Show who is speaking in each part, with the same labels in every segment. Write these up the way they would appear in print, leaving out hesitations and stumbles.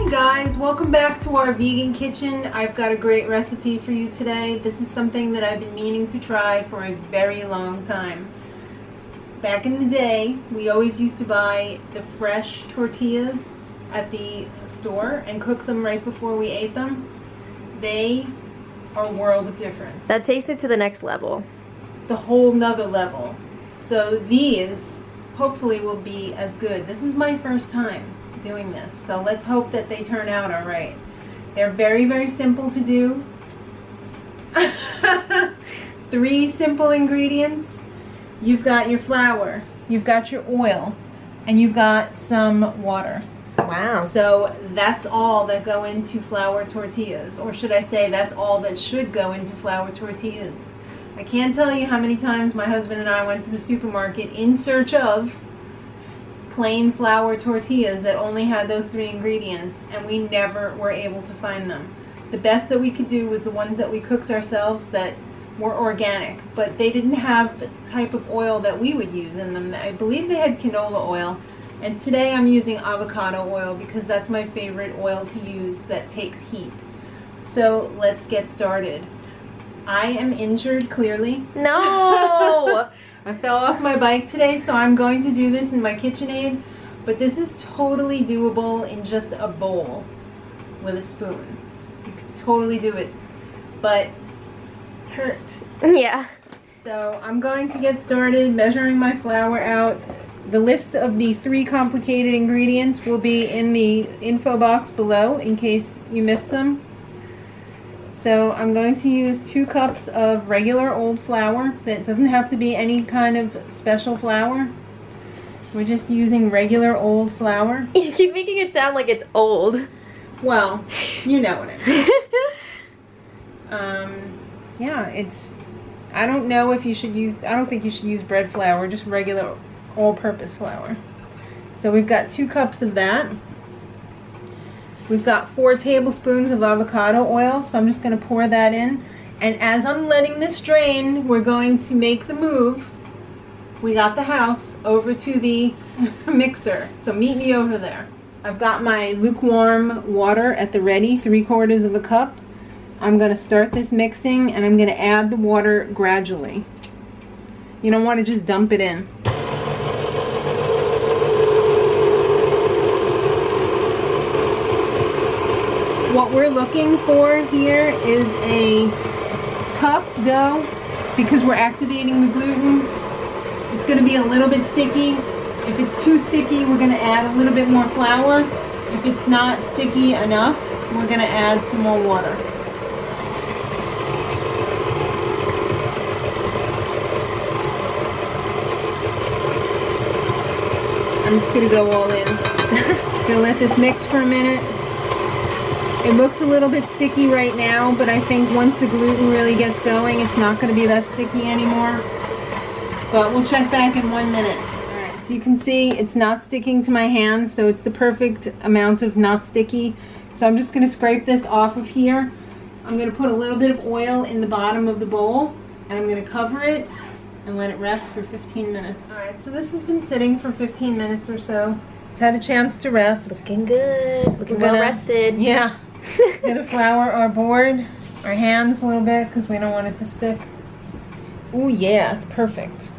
Speaker 1: Hey guys, welcome back to our vegan kitchen. I've got a great recipe for you today. This is something that I've been meaning to try for a very long time. Back in the day, we always used to buy the fresh tortillas at the store and cook them right before we ate them. They are a world of difference.
Speaker 2: That takes it to the next level.
Speaker 1: The whole nother level. So these hopefully will be as good. This is my first time doing this, so let's hope that they turn out all right. They're very, very simple to do. 3 simple ingredients. You've got your flour, you've got your oil, and you've got some water.
Speaker 2: Wow.
Speaker 1: So that's all that go into flour tortillas, or should I say that's all that should go into flour tortillas. I can't tell you how many times my husband and I went to the supermarket in search of plain flour tortillas that only had those 3 ingredients, and we never were able to find them. The best that we could do was the ones that we cooked ourselves that were organic, but they didn't have the type of oil that we would use in them. I believe they had canola oil, and today I'm using avocado oil because that's my favorite oil to use that takes heat. So let's get started. I am injured, clearly.
Speaker 2: No!
Speaker 1: I fell off my bike today, so I'm going to do this in my KitchenAid, but this is totally doable in just a bowl with a spoon. You can totally do it, but hurt.
Speaker 2: Yeah.
Speaker 1: So I'm going to get started measuring my flour out. The list of the 3 complicated ingredients will be in the info box below in case you missed them. So I'm going to use 2 cups of regular old flour. That doesn't have to be any kind of special flour. We're just using regular old flour.
Speaker 2: You keep making it sound like it's old.
Speaker 1: Well, you know what I mean. Yeah, I don't know if you should use, I don't think you should use bread flour, just regular all-purpose flour. So we've got 2 cups of that. We've got 4 tablespoons of avocado oil, so I'm just going to pour that in. And as I'm letting this drain, we're going to make the move. We got the house over to the mixer, so meet me over there. I've got my lukewarm water at the ready, 3/4 of a cup. I'm going to start this mixing, and I'm going to add the water gradually. You don't want to just dump it in. What we're looking for here is a tough dough because we're activating the gluten. It's going to be a little bit sticky. If it's too sticky, we're going to add a little bit more flour. If it's not sticky enough, we're going to add some more water. I'm just going to go all in. Gonna let this mix for a minute. It looks a little bit sticky right now, but I think once the gluten really gets going, it's not going to be that sticky anymore. But we'll check back in 1 minute. Alright, so you can see it's not sticking to my hands, so it's the perfect amount of not sticky. So I'm just going to scrape this off of here. I'm going to put a little bit of oil in the bottom of the bowl, and I'm going to cover it and let it rest for 15 minutes. Alright, so this has been sitting for 15 minutes or so. It's had a chance to rest.
Speaker 2: Looking good. Looking well rested.
Speaker 1: Yeah. Gonna flour our board, our hands a little bit because we don't want it to stick. Ooh, yeah, it's perfect.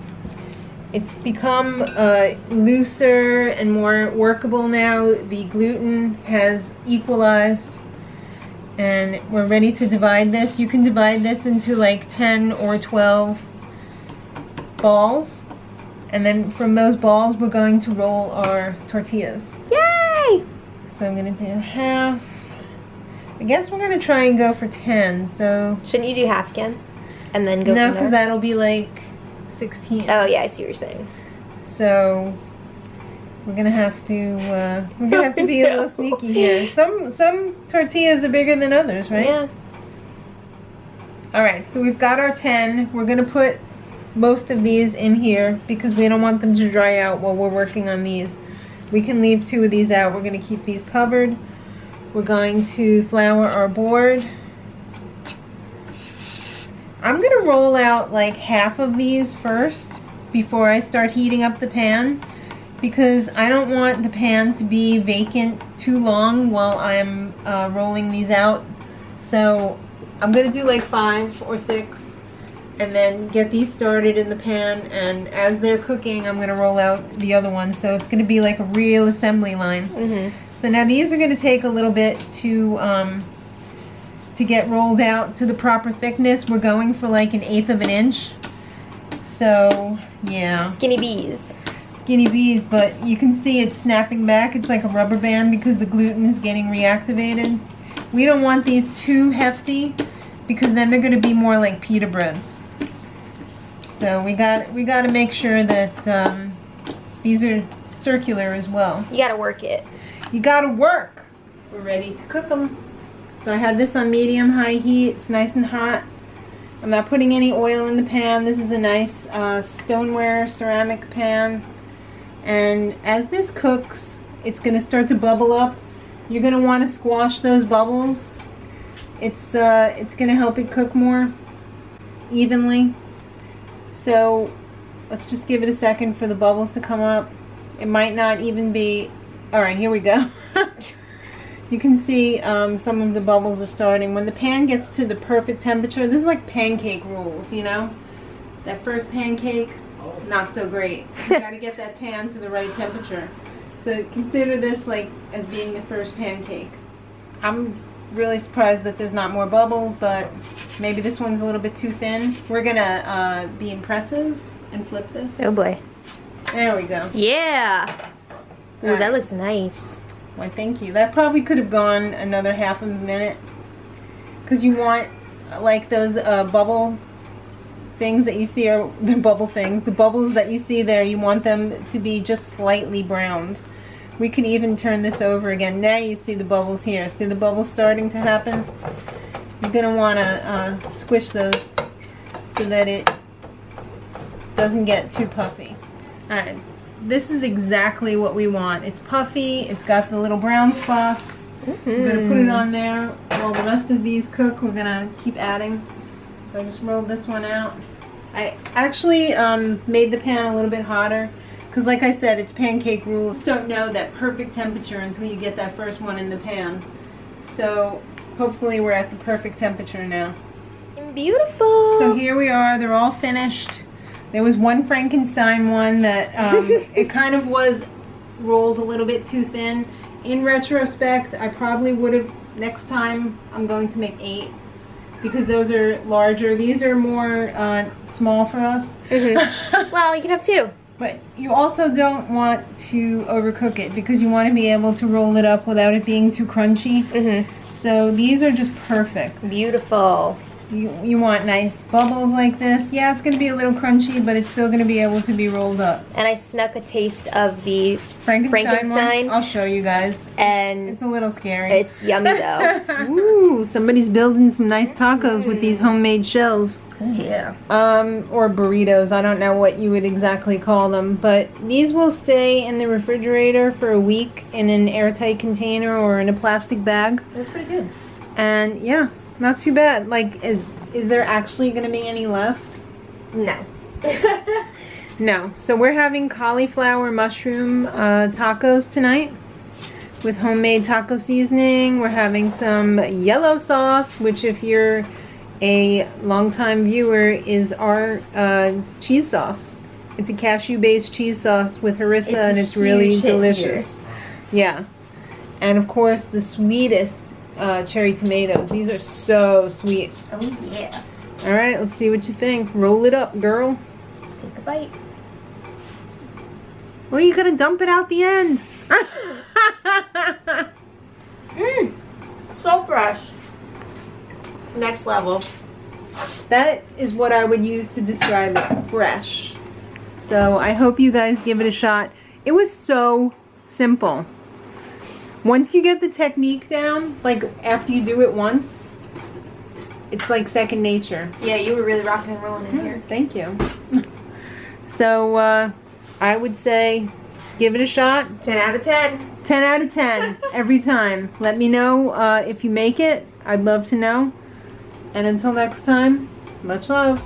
Speaker 1: It's become looser and more workable now. The gluten has equalized, and we're ready to divide this. You can divide this into like 10 or 12 balls, and then from those balls we're going to roll our tortillas.
Speaker 2: Yay!
Speaker 1: So I'm gonna do half. I guess we're gonna try and go for 10. So
Speaker 2: shouldn't you do half again, and then go?
Speaker 1: No,
Speaker 2: from there?
Speaker 1: because that'll be like 16.
Speaker 2: Oh yeah, I see what you're saying.
Speaker 1: So we're gonna have to be a little sneaky here. Some tortillas are bigger than others, right?
Speaker 2: Yeah.
Speaker 1: All right, so we've got our 10. We're gonna put most of these in here because we don't want them to dry out while we're working on these. We can leave 2 of these out. We're gonna keep these covered. We're going to flour our board. I'm going to roll out like half of these first before I start heating up the pan because I don't want the pan to be vacant too long while I'm rolling these out. So I'm gonna do like 5 or 6 and then get these started in the pan, and as they're cooking I'm gonna roll out the other ones, so it's gonna be like a real assembly line. So now these are gonna take a little bit to get rolled out to the proper thickness. We're going for like 1/8 of an inch. So yeah.
Speaker 2: Skinny bees.
Speaker 1: Skinny bees, but you can see it's snapping back. It's like a rubber band because the gluten is getting reactivated. We don't want these too hefty because then they're going to be more like pita breads. So we got to make sure that these are circular as well.
Speaker 2: You gotta work it.
Speaker 1: You got to work. We're ready to cook them. So I had this on medium-high heat. It's nice and hot. I'm not putting any oil in the pan. This is a nice stoneware ceramic pan. And as this cooks, it's going to start to bubble up. You're going to want to squash those bubbles. It's going to help it cook more evenly. So let's just give it a second for the bubbles to come up. It might not even be... Alright, here we go. You can see some of the bubbles are starting. When the pan gets to the perfect temperature, this is like pancake rules, you know? That first pancake, not so great. You gotta get that pan to the right temperature. So consider this like as being the first pancake. I'm really surprised that there's not more bubbles, but maybe this one's a little bit too thin. We're gonna be impressive and flip this.
Speaker 2: Oh boy.
Speaker 1: There we go.
Speaker 2: Yeah. Ooh,
Speaker 1: Alright.
Speaker 2: that looks nice.
Speaker 1: Why, thank you. That probably could have gone another half of a minute. Because you want, like, those bubble things that you see, are the bubble things. The bubbles that you see there, you want them to be just slightly browned. We can even turn this over again. Now you see the bubbles here. See the bubbles starting to happen? You're going to want to squish those so that it doesn't get too puffy. Alright. This is exactly what we want. It's puffy. It's got the little brown spots. We're going to put it on there. While the rest of these cook, we're going to keep adding. So I just rolled this one out. I actually made the pan a little bit hotter because, like I said, it's pancake rules. You don't know that perfect temperature until you get that first one in the pan. So hopefully we're at the perfect temperature now.
Speaker 2: Beautiful.
Speaker 1: So here we are. They're all finished. There was one Frankenstein one that it kind of was rolled a little bit too thin. In retrospect, I probably would have, next time I'm going to make 8 because those are larger. These are more small for us.
Speaker 2: Well, you can have 2.
Speaker 1: But you also don't want to overcook it because you want to be able to roll it up without it being too crunchy. So these are just perfect.
Speaker 2: Beautiful.
Speaker 1: You want nice bubbles like this. Yeah, it's going to be a little crunchy, but it's still going to be able to be rolled up.
Speaker 2: And I snuck a taste of the
Speaker 1: Frankenstein. One? I'll show you guys.
Speaker 2: And
Speaker 1: it's a little scary.
Speaker 2: It's yummy though.
Speaker 1: Ooh, somebody's building some nice tacos with these homemade shells.
Speaker 2: Yeah.
Speaker 1: Or burritos. I don't know what you would exactly call them, but these will stay in the refrigerator for a week in an airtight container or in a plastic bag.
Speaker 2: That's pretty good.
Speaker 1: And yeah. Not too bad. Like, is there actually going to be any left?
Speaker 2: No.
Speaker 1: No. So we're having cauliflower mushroom tacos tonight with homemade taco seasoning. We're having some yellow sauce, which if you're a longtime viewer is our cheese sauce. It's a cashew-based cheese sauce with harissa, and it's really delicious. Yeah. And of course, the sweetest cherry tomatoes. These are so sweet.
Speaker 2: Oh yeah.
Speaker 1: Alright, let's see what you think. Roll it up, girl.
Speaker 2: Let's take a bite.
Speaker 1: Well, you gotta dump it out the end.
Speaker 2: So fresh. Next level.
Speaker 1: That is what I would use to describe it. Fresh. So I hope you guys give it a shot. It was so simple. Once you get the technique down, like after you do it once, it's like second nature.
Speaker 2: Yeah, you were really rocking and rolling in here.
Speaker 1: Thank you. So I would say give it a shot.
Speaker 2: 10 out of 10.
Speaker 1: 10 out of 10 every time. Let me know if you make it. I'd love to know. And until next time, much love.